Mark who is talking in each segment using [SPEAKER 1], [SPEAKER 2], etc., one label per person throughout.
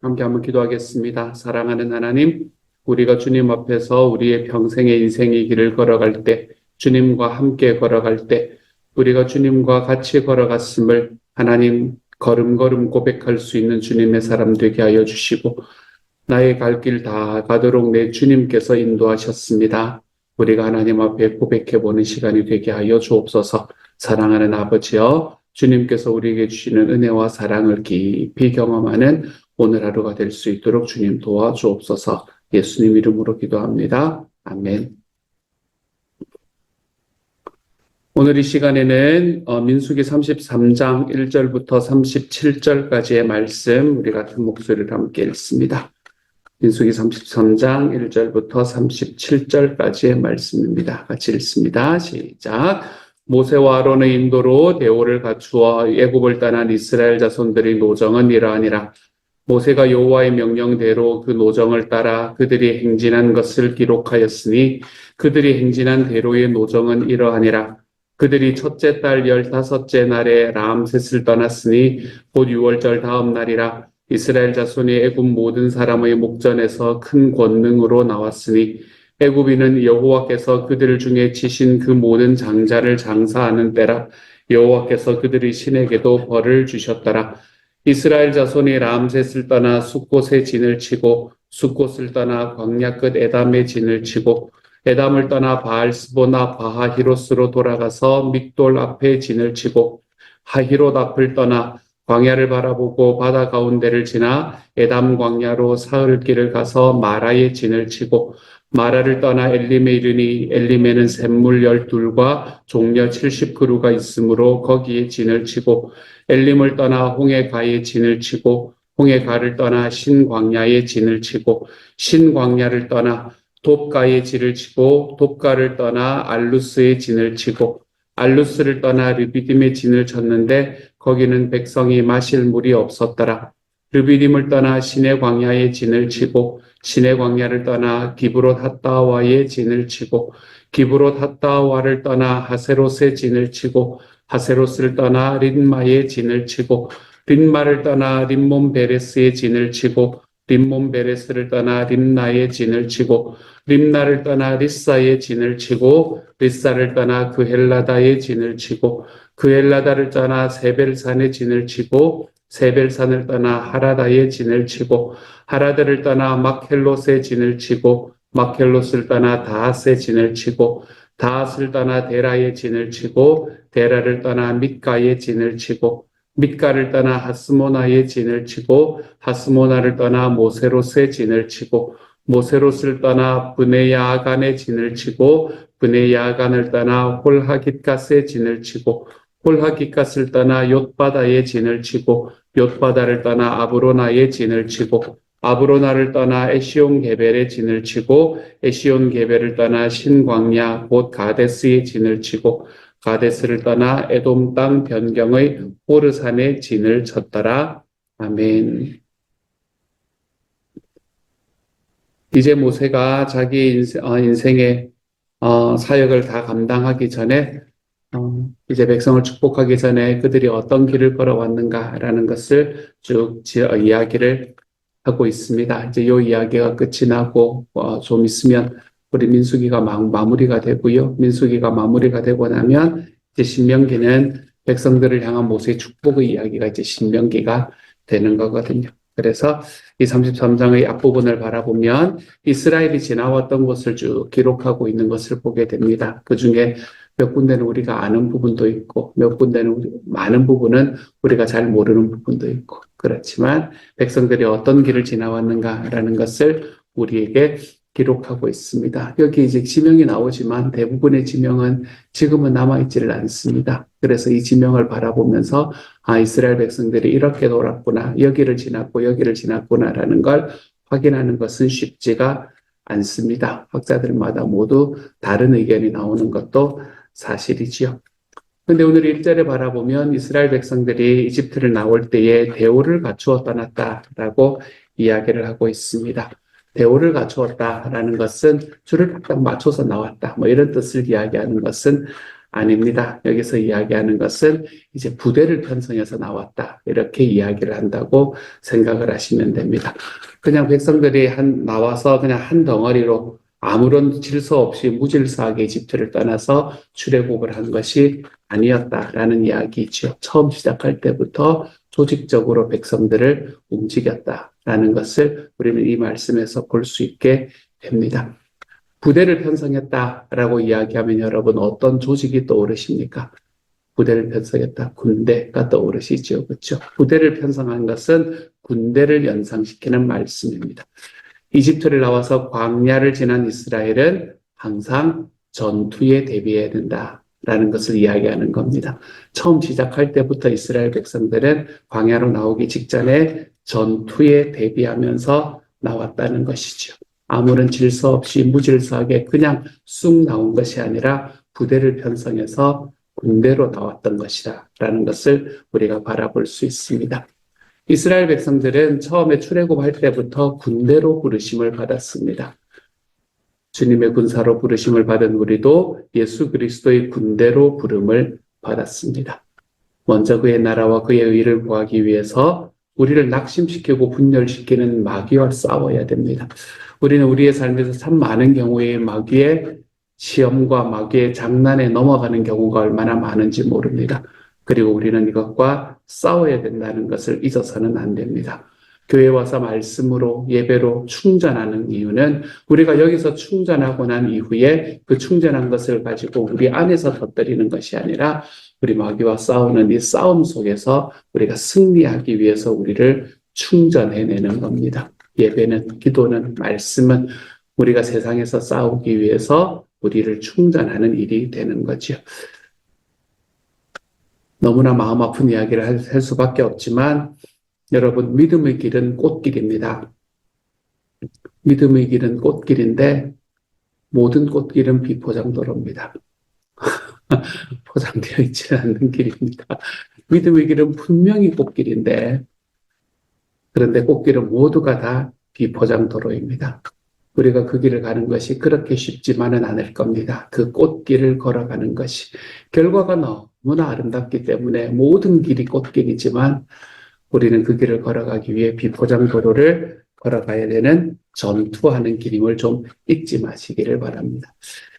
[SPEAKER 1] 함께 한번 기도하겠습니다. 사랑하는 하나님, 우리가 주님 앞에서 우리의 평생의 인생의 길을 걸어갈 때, 주님과 함께 걸어갈 때, 우리가 주님과 같이 걸어갔음을 하나님 걸음걸음 고백할 수 있는 주님의 사람 되게 하여 주시고, 나의 갈 길 다 가도록 내 주님께서 인도하셨습니다. 우리가 하나님 앞에 고백해보는 시간이 되게 하여 주옵소서. 사랑하는 아버지여, 주님께서 우리에게 주시는 은혜와 사랑을 깊이 경험하는 오늘 하루가 될 수 있도록 주님 도와주옵소서. 예수님 이름으로 기도합니다. 아멘. 오늘 이 시간에는 민수기 33장 1절부터 37절까지의 말씀 우리 같은 목소리를 함께 읽습니다. 민수기 33장 1절부터 37절까지의 말씀입니다. 같이 읽습니다. 시작. 모세와 아론의 인도로 대오를 갖추어 애굽을 떠난 이스라엘 자손들의 노정은 이러하니라. 모세가 여호와의 명령대로 그 노정을 따라 그들이 행진한 것을 기록하였으니 그들이 행진한 대로의 노정은 이러하니라. 그들이 첫째 달 15째 날에 람셋을 떠났으니 곧 6월절 다음 날이라. 이스라엘 자손이 애굽 모든 사람의 목전에서 큰 권능으로 나왔으니 애굽인은 여호와께서 그들 중에 치신 그 모든 장자를 장사하는 때라. 여호와께서 그들의 신에게도 벌을 주셨더라. 이스라엘 자손이 람셋을 떠나 숫곳에 진을 치고 숫곳을 떠나 광야 끝 에담에 진을 치고 에담을 떠나 바알스보나 바하히롯으로 돌아가서 믹돌 앞에 진을 치고 하히롯 앞을 떠나 광야를 바라보고 바다 가운데를 지나 에담 광야로 사흘 길을 가서 마라에 진을 치고 마라를 떠나 엘림에 이르니 엘림에는 샘물 12과 종려 70그루가 있으므로 거기에 진을 치고 엘림을 떠나 홍해가에 진을 치고 홍해가를 떠나 신광야에 진을 치고 신광야를 떠나 돕가에 진을 치고 돕가를 떠나 알루스에 진을 치고 알루스를 떠나 르비딤에 진을 쳤는데 거기는 백성이 마실 물이 없었더라. 르비딤을 떠나 시내 광야에 진을 치고 시내 광야를 떠나 기브롯 핫다와에 진을 치고 기브롯 핫다와를 떠나 하세롯에 진을 치고 하세롯을 떠나 린마에 진을 치고 린마를 떠나 림몬 베레스에 진을 치고 림몬 베레스를 떠나 림나에 진을 치고 림나를 떠나 리사에 진을 치고 리사를 떠나 그헬라다에 진을 치고 그헬라다를 떠나 세벨산에 진을 치고 세벨산을 떠나 하라다에 진을 치고 하라다를 떠나 막헬롯에 진을 치고 막헬롯을 떠나 다핫에 진을 치고 다핫을 떠나 데라에 진을 치고 데라를 떠나 mit가에 진을 치고 mit가를 떠나 하스모나에 진을 치고 하스모나를 떠나 모세롯에 진을 치고 모세롯을 떠나 브네야아간에 진을 치고 브네야아간을 떠나 홀하깃갓에 진을 치고 홀하깃갓을 떠나 옅바다에 진을 치고 옅바다를 떠나 아브로나에 진을 치고 아브로나를 떠나 에시온 게벨에 진을 치고 에시온 게벨을 떠나 신광야 곧 가데스에 진을 치고 가데스를 떠나 에돔 땅 변경의 호르산에 진을 쳤더라. 아멘. 이제 모세가 자기 인생의 사역을 다 감당하기 전에 이제 백성을 축복하기 전에 그들이 어떤 길을 걸어왔는가라는 것을 쭉 이야기를 하고 있습니다. 이제 이 이야기가 끝이 나고 좀 있으면 우리 민수기가 마무리가 되고요. 민수기가 마무리가 되고 나면 이제 신명기는 백성들을 향한 모세의 축복의 이야기가 이제 신명기가 되는 거거든요. 그래서 이 33장의 앞부분을 바라보면 이스라엘이 지나왔던 곳을 쭉 기록하고 있는 것을 보게 됩니다. 그 중에 몇 군데는 우리가 아는 부분도 있고 몇 군데는 많은 부분은 우리가 잘 모르는 부분도 있고 그렇지만 백성들이 어떤 길을 지나왔는가라는 것을 우리에게 기록하고 있습니다. 여기 이제 지명이 나오지만 대부분의 지명은 지금은 남아있지를 않습니다. 그래서 이 지명을 바라보면서 이스라엘 백성들이 이렇게 돌았구나, 여기를 지났구나라는 걸 확인하는 것은 쉽지가 않습니다. 학자들마다 모두 다른 의견이 나오는 것도 사실이지요. 근데 오늘 1절에 바라보면 이스라엘 백성들이 이집트를 나올 때에 대오를 갖추어 떠났다라고 이야기를 하고 있습니다. 대오를 갖추었다라는 것은 줄을 딱 맞춰서 나왔다. 뭐 이런 뜻을 이야기하는 것은 아닙니다. 여기서 이야기하는 것은 이제 부대를 편성해서 나왔다. 이렇게 이야기를 한다고 생각을 하시면 됩니다. 그냥 백성들이 나와서 그냥 한 덩어리로 아무런 질서 없이 무질서하게 이집트를 떠나서 출애굽을 한 것이 아니었다라는 이야기죠. 처음 시작할 때부터 조직적으로 백성들을 움직였다라는 것을 우리는 이 말씀에서 볼 수 있게 됩니다. 부대를 편성했다라고 이야기하면 여러분 어떤 조직이 떠오르십니까? 부대를 편성했다. 군대가 떠오르시죠. 그렇죠? 부대를 편성한 것은 군대를 연상시키는 말씀입니다. 이집트를 나와서 광야를 지난 이스라엘은 항상 전투에 대비해야 된다라는 것을 이야기하는 겁니다. 처음 시작할 때부터 이스라엘 백성들은 광야로 나오기 직전에 전투에 대비하면서 나왔다는 것이죠. 아무런 질서 없이 무질서하게 그냥 쑥 나온 것이 아니라 부대를 편성해서 군대로 나왔던 것이다라는 것을 우리가 바라볼 수 있습니다. 이스라엘 백성들은 처음에 출애굽할 때부터 군대로 부르심을 받았습니다. 주님의 군사로 부르심을 받은 우리도 예수 그리스도의 군대로 부름을 받았습니다. 먼저 그의 나라와 그의 의를 구하기 위해서 우리를 낙심시키고 분열시키는 마귀와 싸워야 됩니다. 우리는 우리의 삶에서 참 많은 경우에 마귀의 시험과 마귀의 장난에 넘어가는 경우가 얼마나 많은지 모릅니다. 그리고 우리는 이것과 싸워야 된다는 것을 잊어서는 안 됩니다. 교회에 와서 말씀으로 예배로 충전하는 이유는 우리가 여기서 충전하고 난 이후에 그 충전한 것을 가지고 우리 안에서 덧드리는 것이 아니라 우리 마귀와 싸우는 이 싸움 속에서 우리가 승리하기 위해서 우리를 충전해내는 겁니다. 예배는, 기도는, 말씀은 우리가 세상에서 싸우기 위해서 우리를 충전하는 일이 되는 거죠. 너무나 마음 아픈 이야기를 할 수밖에 없지만 여러분, 믿음의 길은 꽃길입니다. 믿음의 길은 꽃길인데 모든 꽃길은 비포장도로입니다. 포장되어 있지 않는 길입니다. 믿음의 길은 분명히 꽃길인데 그런데 꽃길은 모두가 다 비포장도로입니다. 우리가 그 길을 가는 것이 그렇게 쉽지만은 않을 겁니다. 그 꽃길을 걸어가는 것이 결과가 너무나 아름답기 때문에 모든 길이 꽃길이지만 우리는 그 길을 걸어가기 위해 비포장도로를 걸어가야 되는 전투하는 길임을 좀 잊지 마시기를 바랍니다.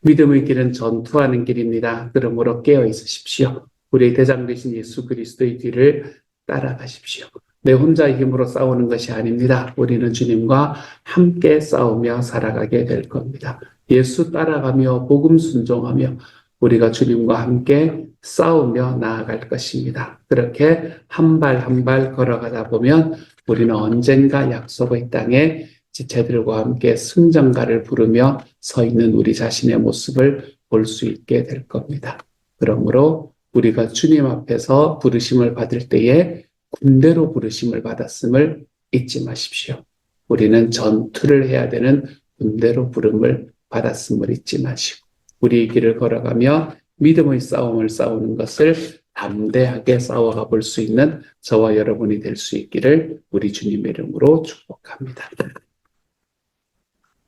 [SPEAKER 1] 믿음의 길은 전투하는 길입니다. 그러므로 깨어 있으십시오. 우리의 대장 되신 예수 그리스도의 뒤를 따라가십시오. 내 혼자의 힘으로 싸우는 것이 아닙니다. 우리는 주님과 함께 싸우며 살아가게 될 겁니다. 예수 따라가며 복음 순종하며 우리가 주님과 함께 싸우며 나아갈 것입니다. 그렇게 한 발 한 발 걸어가다 보면 우리는 언젠가 약속의 땅에 지체들과 함께 승전가를 부르며 서 있는 우리 자신의 모습을 볼 수 있게 될 겁니다. 그러므로 우리가 주님 앞에서 부르심을 받을 때에 군대로 부르심을 받았음을 잊지 마십시오. 우리는 전투를 해야 되는 군대로 부름을 받았음을 잊지 마시고 우리의 길을 걸어가며 믿음의 싸움을 싸우는 것을 담대하게 싸워가 볼 수 있는 저와 여러분이 될 수 있기를 우리 주님의 이름으로 축복합니다.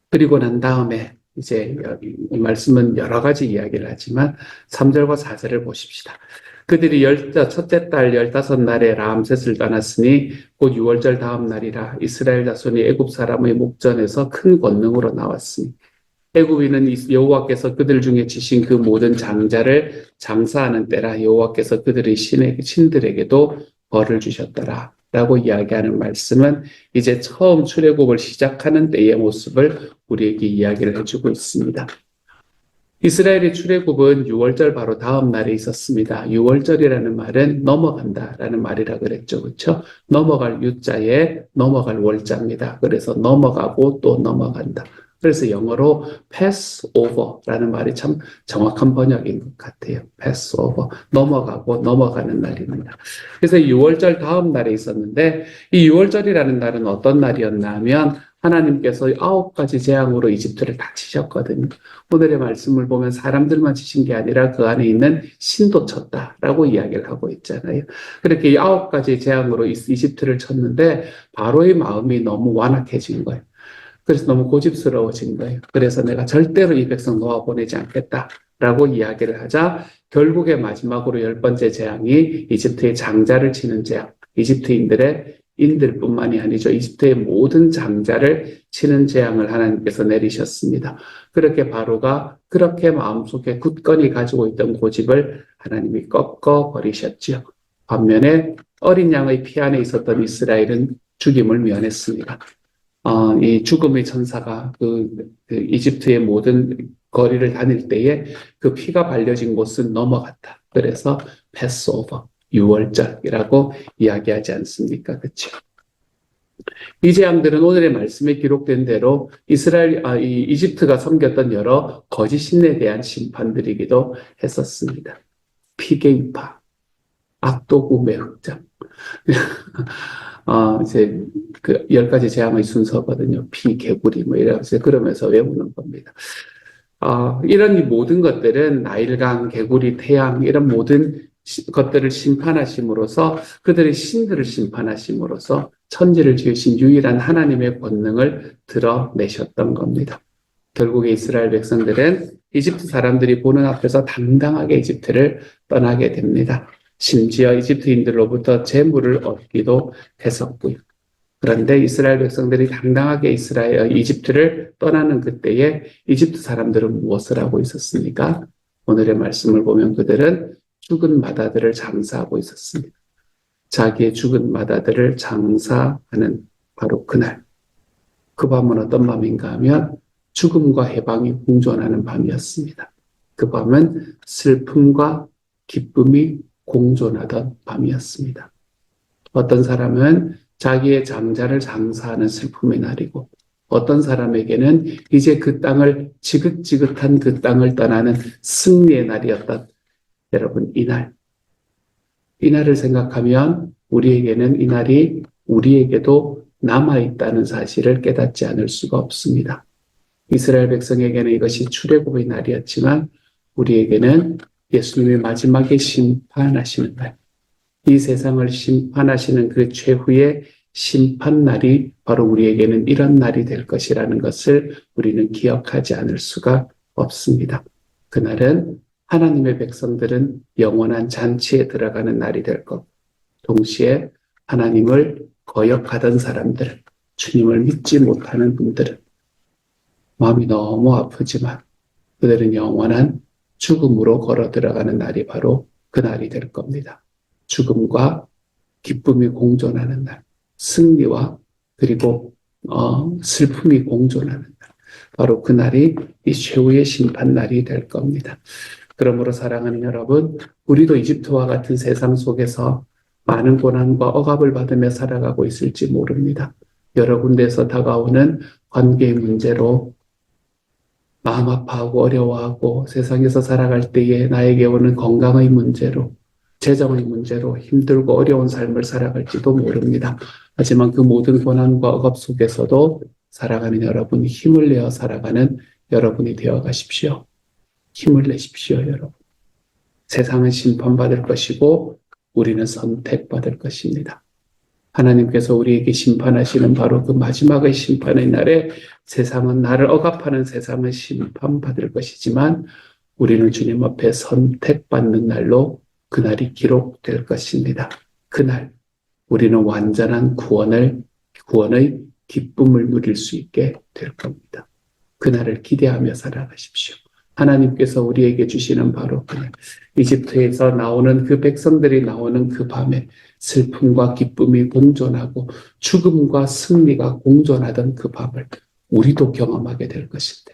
[SPEAKER 1] 그리고 난 다음에 이제 이 말씀은 여러 가지 이야기를 하지만 3절과 4절을 보십시다. 그들이 첫째 달 15날에 라암셋을 떠났으니 곧 6월절 다음 날이라 이스라엘 자손이 애굽 사람의 목전에서 큰 권능으로 나왔으니 애굽인은 여호와께서 그들 중에 지신 그 모든 장자를 장사하는 때라 여호와께서 그들의 신들에게도 벌을 주셨더라 라고 이야기하는 말씀은 이제 처음 출애굽을 시작하는 때의 모습을 우리에게 이야기를 해주고 있습니다. 이스라엘의 출애굽은 6월절 바로 다음 날에 있었습니다. 6월절이라는 말은 넘어간다라는 말이라 그랬죠. 그렇죠? 넘어갈 유자에 넘어갈 월자입니다. 그래서 넘어가고 또 넘어간다. 그래서 영어로 pass over라는 말이 참 정확한 번역인 것 같아요. pass over, 넘어가고 넘어가는 날입니다. 그래서 6월절 다음 날에 있었는데 이 6월절이라는 날은 어떤 날이었나 하면 하나님께서 9가지 재앙으로 이집트를 다 치셨거든요. 오늘의 말씀을 보면 사람들만 치신 게 아니라 그 안에 있는 신도 쳤다라고 이야기를 하고 있잖아요. 그렇게 9가지 재앙으로 이집트를 쳤는데 바로의 마음이 너무 완악해진 거예요. 그래서 너무 고집스러워진 거예요. 그래서 내가 절대로 이 백성 놓아보내지 않겠다라고 이야기를 하자 결국에 마지막으로 10번째 재앙이 이집트의 장자를 치는 재앙, 인들뿐만이 아니죠. 이집트의 모든 장자를 치는 재앙을 하나님께서 내리셨습니다. 그렇게 바로가 그렇게 마음속에 굳건히 가지고 있던 고집을 하나님이 꺾어 버리셨지요. 반면에 어린 양의 피 안에 있었던 이스라엘은 죽임을 면했습니다. 이 죽음의 천사가 그 이집트의 모든 거리를 다닐 때에 그 피가 발려진 곳은 넘어갔다. 그래서 패스오버, 유월절이라고 이야기하지 않습니까? 그렇죠? 이 재앙들은 오늘의 말씀에 기록된 대로 이 이집트가 섬겼던 여러 거짓 신에 대한 심판들이기도 했었습니다. 피계인파, 악도구매 흑장. 이제 그 10가지 재앙의 순서거든요. 피, 개구리 뭐 이러면서 그러면서 외우는 겁니다. 이런 모든 것들은 나일강, 개구리, 태양 이런 모든 것들을 심판하심으로써 그들의 신들을 심판하심으로써 천지를 지으신 유일한 하나님의 권능을 드러내셨던 겁니다. 결국에 이스라엘 백성들은 이집트 사람들이 보는 앞에서 당당하게 이집트를 떠나게 됩니다. 심지어 이집트인들로부터 재물을 얻기도 했었고요. 그런데 이스라엘 백성들이 당당하게 이집트를 떠나는 그때에 이집트 사람들은 무엇을 하고 있었습니까? 오늘의 말씀을 보면 그들은 죽은 마다들을 장사하고 있었습니다. 자기의 죽은 마다들을 장사하는 바로 그날. 그 밤은 어떤 밤인가 하면 죽음과 해방이 공존하는 밤이었습니다. 그 밤은 슬픔과 기쁨이 공존하던 밤이었습니다. 어떤 사람은 자기의 장자를 장사하는 슬픔의 날이고 어떤 사람에게는 이제 그 땅을 지긋지긋한 그 땅을 떠나는 승리의 날이었던 여러분 이 날을 생각하면 우리에게는 이 날이 우리에게도 남아있다는 사실을 깨닫지 않을 수가 없습니다. 이스라엘 백성에게는 이것이 출애굽의 날이었지만 우리에게는 예수님의 마지막에 심판하시는 날, 이 세상을 심판하시는 그 최후의 심판날이 바로 우리에게는 이런 날이 될 것이라는 것을 우리는 기억하지 않을 수가 없습니다. 그날은 하나님의 백성들은 영원한 잔치에 들어가는 날이 될 것, 동시에 하나님을 거역하던 사람들, 주님을 믿지 못하는 분들은 마음이 너무 아프지만 그들은 영원한 죽음으로 걸어 들어가는 날이 바로 그 날이 될 겁니다. 죽음과 기쁨이 공존하는 날, 승리와 그리고 슬픔이 공존하는 날, 바로 그 날이 이 최후의 심판날이 될 겁니다. 그러므로 사랑하는 여러분, 우리도 이집트와 같은 세상 속에서 많은 고난과 억압을 받으며 살아가고 있을지 모릅니다. 여러 군데에서 다가오는 관계의 문제로 마음 아파하고 어려워하고 세상에서 살아갈 때에 나에게 오는 건강의 문제로 재정의 문제로 힘들고 어려운 삶을 살아갈지도 모릅니다. 하지만 그 모든 고난과 억압 속에서도 살아가는 여러분이 힘을 내어 살아가는 여러분이 되어 가십시오. 힘을 내십시오, 여러분. 세상은 심판받을 것이고 우리는 선택받을 것입니다. 하나님께서 우리에게 심판하시는 바로 그 마지막의 심판의 날에 세상은 나를 억압하는 세상은 심판받을 것이지만 우리는 주님 앞에 선택받는 날로 그날이 기록될 것입니다. 그날 우리는 완전한 구원의 기쁨을 누릴 수 있게 될 겁니다. 그날을 기대하며 살아가십시오. 하나님께서 우리에게 주시는 바로 그날, 이집트에서 나오는 그 백성들이 나오는 그 밤에 슬픔과 기쁨이 공존하고 죽음과 승리가 공존하던 그 밤을 우리도 경험하게 될 것인데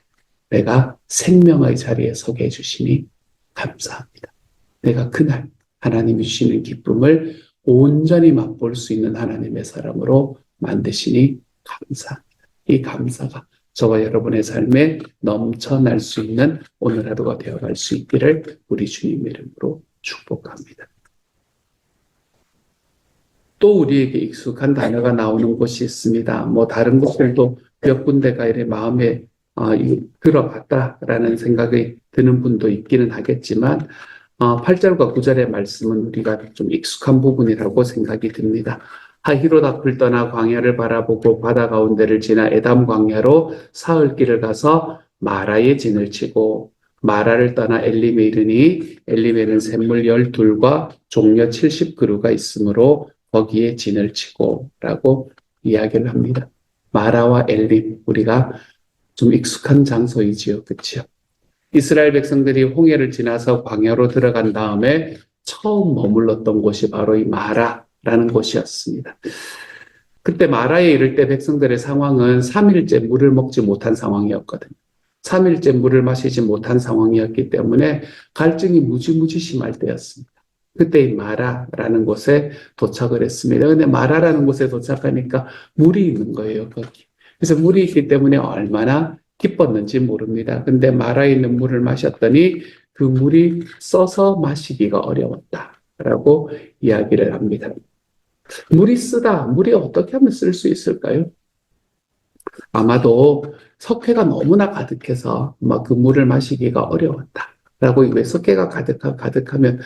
[SPEAKER 1] 내가 생명의 자리에 서게 해주시니 감사합니다. 내가 그날 하나님이 주시는 기쁨을 온전히 맛볼 수 있는 하나님의 사람으로 만드시니 감사합니다. 이 감사가 저와 여러분의 삶에 넘쳐날 수 있는 오늘 하루가 되어갈 수 있기를 우리 주님 이름으로 축복합니다. 또 우리에게 익숙한 단어가 나오는 곳이 있습니다. 다른 곳들도 몇 군데가 이렇게 마음에 들어봤다라는 생각이 드는 분도 있기는 하겠지만 8절과 9절의 말씀은 우리가 좀 익숙한 부분이라고 생각이 듭니다. 하히로다풀 떠나 광야를 바라보고 바다 가운데를 지나 에담 광야로 사흘 길을 가서 마라에 진을 치고 마라를 떠나 엘림에 이르니 엘림에는 샘물 12과 종려 70그루가 있으므로 거기에 진을 치고 라고 이야기를 합니다. 마라와 엘림, 우리가 좀 익숙한 장소이지요. 그렇죠? 이스라엘 백성들이 홍해를 지나서 광야로 들어간 다음에 처음 머물렀던 곳이 바로 이 마라라는 곳이었습니다. 그때 마라에 이를 때 백성들의 상황은 3일째 물을 먹지 못한 상황이었거든요. 3일째 물을 마시지 못한 상황이었기 때문에 갈증이 무지무지 심할 때였습니다. 그때 이 마라라는 곳에 도착을 했습니다. 근데 마라라는 곳에 도착하니까 물이 있는 거예요, 거기. 그래서 물이 있기 때문에 얼마나 기뻤는지 모릅니다. 근데 마라에 있는 물을 마셨더니 그 물이 써서 마시기가 어려웠다라고 이야기를 합니다. 물이 쓰다, 물이 어떻게 하면 쓸 수 있을까요? 아마도 석회가 너무나 가득해서 막 그 물을 마시기가 어려웠다라고. 왜 석회가 가득하면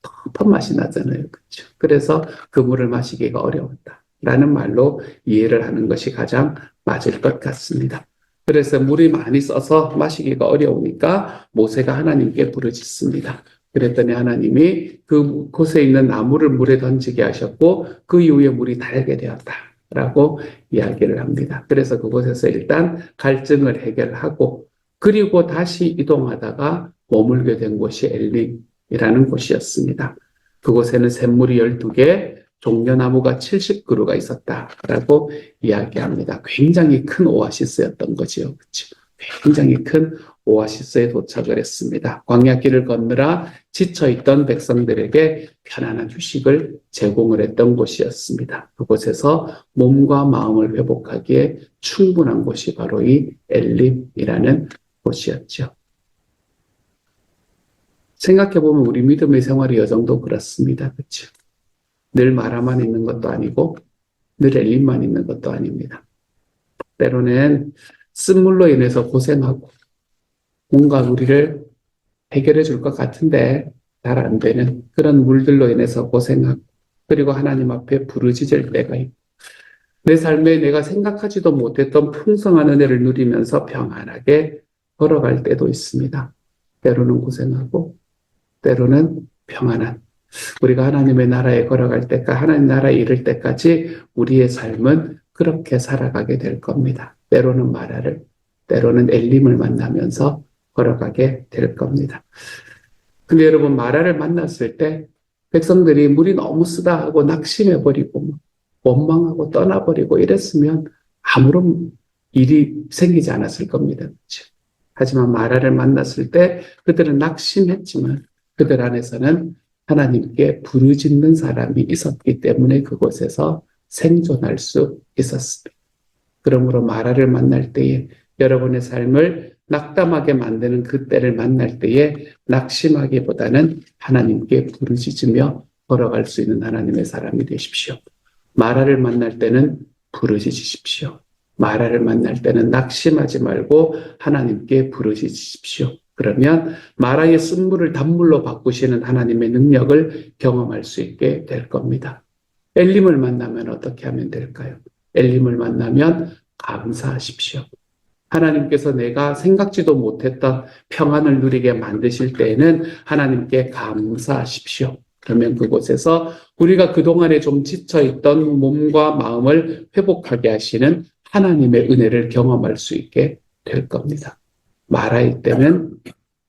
[SPEAKER 1] 텁텁한 맛이 나잖아요. 그렇죠? 그래서 그 물을 마시기가 어려웠다라는 말로 이해를 하는 것이 가장 맞을 것 같습니다. 그래서 물이 많이 써서 마시기가 어려우니까 모세가 하나님께 부르짖습니다. 그랬더니 하나님이 그 곳에 있는 나무를 물에 던지게 하셨고 그 이후에 물이 달게 되었다라고 이야기를 합니다. 그래서 그곳에서 일단 갈증을 해결하고 그리고 다시 이동하다가 머물게 된 곳이 엘림이라는 곳이었습니다. 그곳에는 샘물이 12개, 종려나무가 70그루가 있었다라고 이야기합니다. 굉장히 큰 오아시스였던 거지요. 그렇죠? 굉장히 큰 오아시스에 도착을 했습니다. 광야길을 건너라 지쳐있던 백성들에게 편안한 휴식을 제공을 했던 곳이었습니다. 그곳에서 몸과 마음을 회복하기에 충분한 곳이 바로 이 엘림이라는 곳이었죠. 생각해보면 우리 믿음의 생활이 이 정도 그렇습니다. 그렇죠? 늘 마라만 있는 것도 아니고 늘 엘림만 있는 것도 아닙니다. 때로는 쓴물로 인해서 고생하고 뭔가 우리를 해결해 줄 것 같은데 잘 안 되는 그런 물들로 인해서 고생하고 그리고 하나님 앞에 부르짖을 때가 있고 내 삶에 내가 생각하지도 못했던 풍성한 은혜를 누리면서 평안하게 걸어갈 때도 있습니다. 때로는 고생하고 때로는 평안한 우리가 하나님의 나라에 걸어갈 때까지 하나님 나라에 이를 때까지 우리의 삶은 그렇게 살아가게 될 겁니다. 때로는 마라를 때로는 엘림을 만나면서 걸어가게 될 겁니다. 근데 여러분 마라를 만났을 때 백성들이 물이 너무 쓰다 하고 낙심해버리고 원망하고 떠나버리고 이랬으면 아무런 일이 생기지 않았을 겁니다. 그렇죠? 하지만 마라를 만났을 때 그들은 낙심했지만 그들 안에서는 하나님께 부르짖는 사람이 있었기 때문에 그곳에서 생존할 수 있었습니다. 그러므로 마라를 만날 때에 여러분의 삶을 낙담하게 만드는 그때를 만날 때에 낙심하기보다는 하나님께 부르짖으며 걸어갈 수 있는 하나님의 사람이 되십시오. 마라를 만날 때는 부르짖으십시오. 마라를 만날 때는 낙심하지 말고 하나님께 부르짖으십시오. 그러면 마라의 쓴물을 단물로 바꾸시는 하나님의 능력을 경험할 수 있게 될 겁니다. 엘림을 만나면 어떻게 하면 될까요? 엘림을 만나면 감사하십시오. 하나님께서 내가 생각지도 못했던 평안을 누리게 만드실 때에는 하나님께 감사하십시오. 그러면 그곳에서 우리가 그동안에 좀 지쳐있던 몸과 마음을 회복하게 하시는 하나님의 은혜를 경험할 수 있게 될 겁니다. 마라일 때는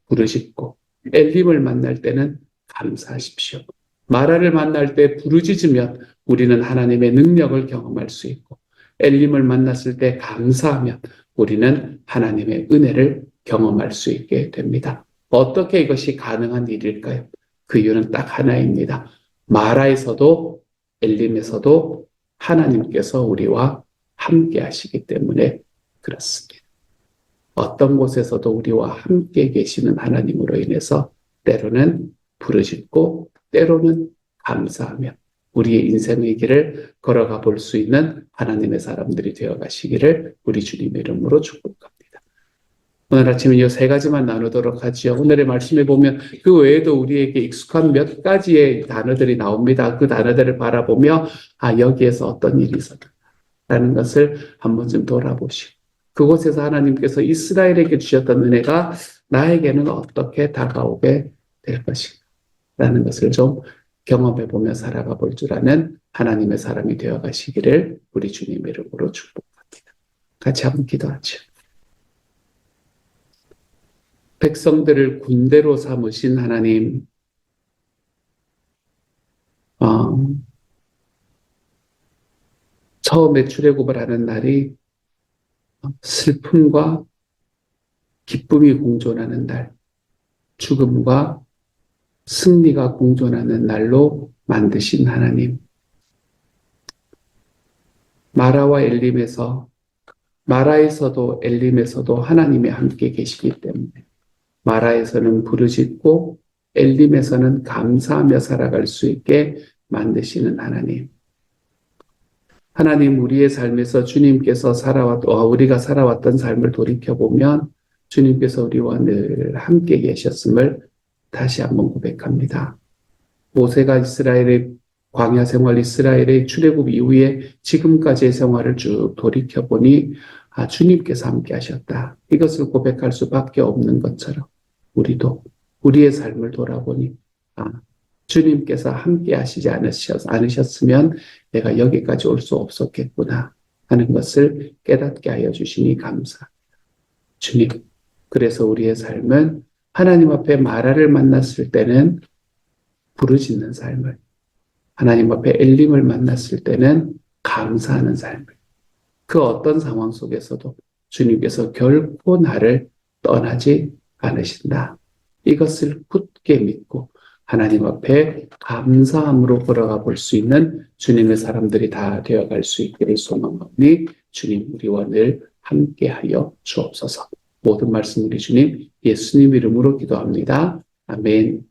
[SPEAKER 1] 부르짖고 엘림을 만날 때는 감사하십시오. 마라를 만날 때 부르짖으면 우리는 하나님의 능력을 경험할 수 있고 엘림을 만났을 때 감사하면 우리는 하나님의 은혜를 경험할 수 있게 됩니다. 어떻게 이것이 가능한 일일까요? 그 이유는 딱 하나입니다. 마라에서도 엘림에서도 하나님께서 우리와 함께 하시기 때문에 그렇습니다. 어떤 곳에서도 우리와 함께 계시는 하나님으로 인해서 때로는 부르짖고 때로는 감사하며 우리의 인생의 길을 걸어가 볼 수 있는 하나님의 사람들이 되어 가시기를 우리 주님의 이름으로 축복합니다. 오늘 아침에 이 세 가지만 나누도록 하지요. 오늘의 말씀에 보면 그 외에도 우리에게 익숙한 몇 가지의 단어들이 나옵니다. 그 단어들을 바라보며 여기에서 어떤 일이 있었다라는 것을 한 번쯤 돌아보시고 그곳에서 하나님께서 이스라엘에게 주셨던 은혜가 나에게는 어떻게 다가오게 될 것인가 라는 것을 좀 경험해 보며 살아가 볼 줄 아는 하나님의 사람이 되어 가시기를 우리 주님 이름으로 축복합니다. 같이 한번 기도하죠. 백성들을 군대로 삼으신 하나님, 처음에 출애굽을 하는 날이 슬픔과 기쁨이 공존하는 날, 죽음과 승리가 공존하는 날로 만드신 하나님. 마라에서도 엘림에서도 하나님이 함께 계시기 때문에 마라에서는 부르짖고 엘림에서는 감사하며 살아갈 수 있게 만드시는 하나님. 하나님, 우리의 삶에서 주님께서 우리가 살아왔던 삶을 돌이켜보면 주님께서 우리와 늘 함께 계셨음을 다시 한번 고백합니다. 모세가 광야 생활 이스라엘의 출애굽 이후에 지금까지의 생활을 쭉 돌이켜보니 주님께서 함께 하셨다. 이것을 고백할 수밖에 없는 것처럼 우리도 우리의 삶을 돌아보니 주님께서 함께 하시지 않으셨으면 내가 여기까지 올 수 없었겠구나 하는 것을 깨닫게 하여 주시니 감사합니다. 주님, 그래서 우리의 삶은 하나님 앞에 마라를 만났을 때는 부르짖는 삶을, 하나님 앞에 엘림을 만났을 때는 감사하는 삶을, 그 어떤 상황 속에서도 주님께서 결코 나를 떠나지 않으신다. 이것을 굳게 믿고 하나님 앞에 감사함으로 걸어가 볼 수 있는 주님의 사람들이 다 되어갈 수 있기를 소망하오니 주님 우리와 늘 함께하여 주옵소서. 모든 말씀 우리 주님 예수님 이름으로 기도합니다. 아멘.